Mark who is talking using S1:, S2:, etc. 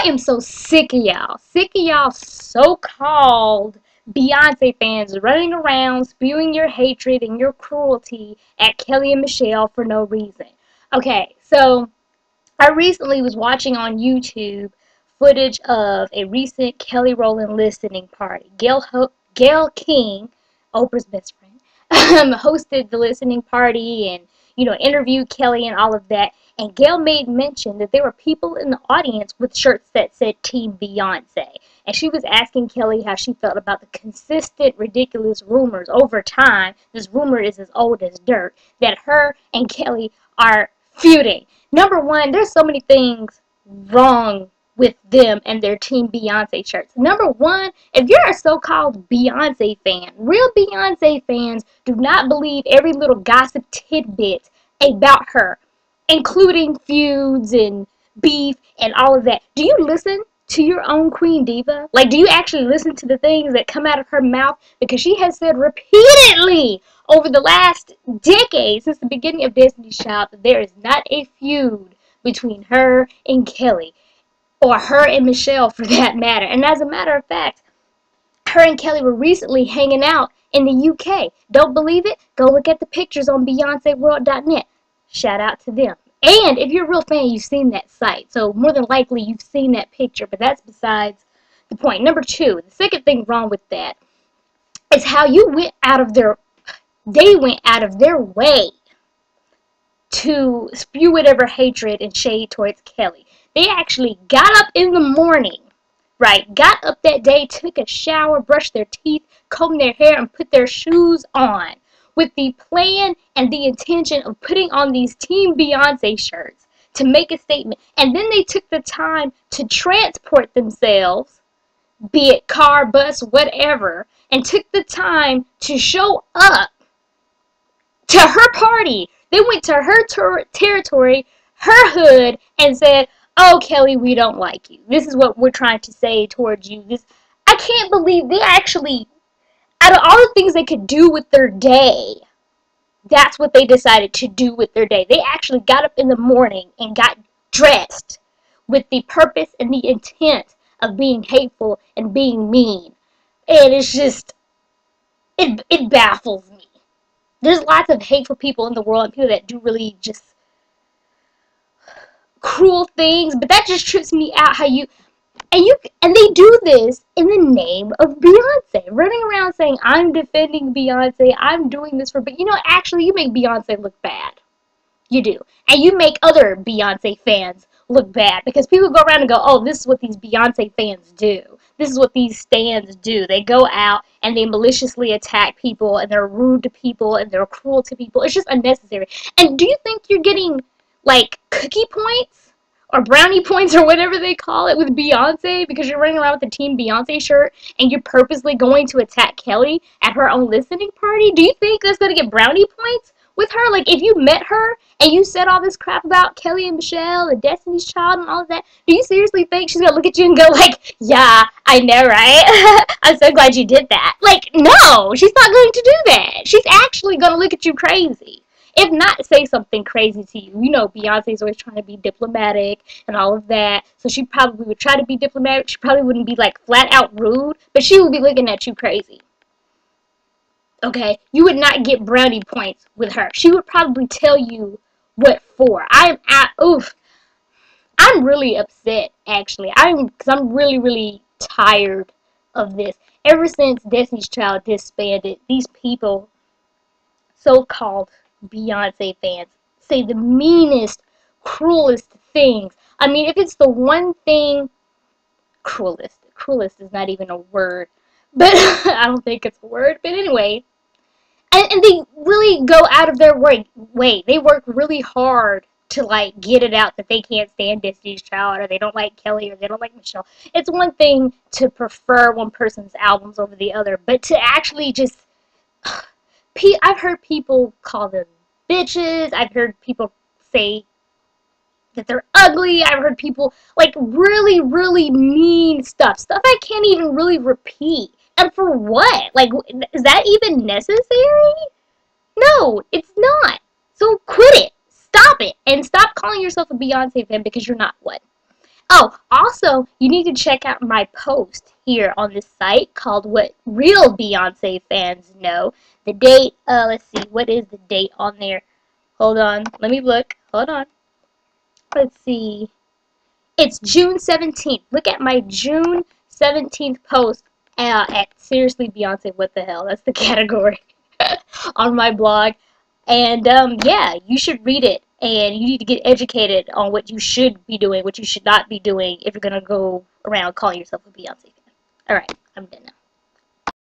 S1: am so sick of y'all. Sick of y'all so-called Beyonce fans running around spewing your hatred and your cruelty at Kelly and Michelle for no reason. Okay, so I recently was watching on YouTube footage of a recent Kelly Rowland listening party. Gail King, Oprah's best friend, hosted the listening party and, interviewed Kelly and all of that. And Gail made mention that there were people in the audience with shirts that said Team Beyonce. And she was asking Kelly how she felt about the consistent, ridiculous rumors over time. This rumor is as old as dirt, that her and Kelly are feuding. Number one, there's so many things wrong with them and their Team Beyonce shirts. Number one, if you're a so-called Beyonce fan, real Beyonce fans do not believe every little gossip tidbit about her, including feuds and beef and all of that. Do you listen to your own Queen Diva? Like, do you actually listen to the things that come out of her mouth? Because she has said repeatedly over the last decade, since the beginning of Destiny's Child, that there is not a feud between her and Kelly, or her and Michelle for that matter. And as a matter of fact, her and Kelly were recently hanging out in the UK. Don't believe it? Go look at the pictures on BeyonceWorld.net. Shout out to them. And if you're a real fan, you've seen that site. So more than likely, you've seen that picture. But that's besides the point. Number two, the second thing wrong with that is how they went out of their way to spew whatever hatred and shade towards Kelly. They actually got up in the morning, right? Got up that day, took a shower, brushed their teeth, combed their hair, and put their shoes on with the plan and the intention of putting on these Team Beyonce shirts to make a statement. And then they took the time to transport themselves, be it car, bus, whatever, and took the time to show up to her party. They went to her territory, her hood, and said, "Oh, Kelly, we don't like you. This is what we're trying to say towards you." I can't believe they actually, out of all the things they could do with their day, that's what they decided to do with their day. They actually got up in the morning and got dressed with the purpose and the intent of being hateful and being mean. And it's just, it baffles me. There's lots of hateful people in the world and people that do really just cruel things, but that just trips me out how and they do this in the name of Beyonce, running around saying, "I'm defending Beyonce, I'm doing this for," but actually you make Beyonce look bad. You do. And you make other Beyonce fans look bad, because people go around and go, "Oh, this is what these Beyonce fans do. This is what these stans do. They go out and they maliciously attack people, and they're rude to people, and they're cruel to people." It's just unnecessary. And do you think you're getting, like, cookie points or brownie points or whatever they call it with Beyonce because you're running around with a Team Beyonce shirt and you're purposely going to attack Kelly at her own listening party? Do you think that's going to get brownie points with her? Like, if you met her and you said all this crap about Kelly and Michelle and Destiny's Child and all of that, do you seriously think she's going to look at you and go like, "Yeah, I know, right? I'm so glad you did that"? Like, no, she's not going to do that. She's actually going to look at you crazy. If not, say something crazy to you. Beyonce's always trying to be diplomatic and all of that. So she probably would try to be diplomatic. She probably wouldn't be, like, flat out rude, but she would be looking at you crazy. Okay? You would not get brownie points with her. She would probably tell you what for. I'm really upset, actually. Because I'm really, really tired of this. Ever since Destiny's Child disbanded, these people, so-called Beyonce fans, say the meanest, cruelest things. I mean, if it's the one thing, cruelest is not even a word, but I don't think it's a word, but anyway, and they really go out of their way. They work really hard to, like, get it out that they can't stand Destiny's Child, or they don't like Kelly, or they don't like Michelle. It's one thing to prefer one person's albums over the other, but to actually just, I've heard people call them bitches. I've heard people say that they're ugly. I've heard people, like, really, really mean stuff. Stuff I can't even really repeat. And for what? Like, is that even necessary? No, it's not. So quit it. Stop it. And stop calling yourself a Beyonce fan, because you're not one. Oh, also, you need to check out my post here on this site called What Real Beyonce Fans Know. The date, let's see, what is the date on there? Hold on, let me look. Hold on. Let's see. It's June 17th. Look at my June 17th post at Seriously Beyonce, what the hell? That's the category on my blog. And yeah, you should read it. And you need to get educated on what you should be doing, what you should not be doing if you're going to go around calling yourself a Beyonce fan. Alright, I'm done now.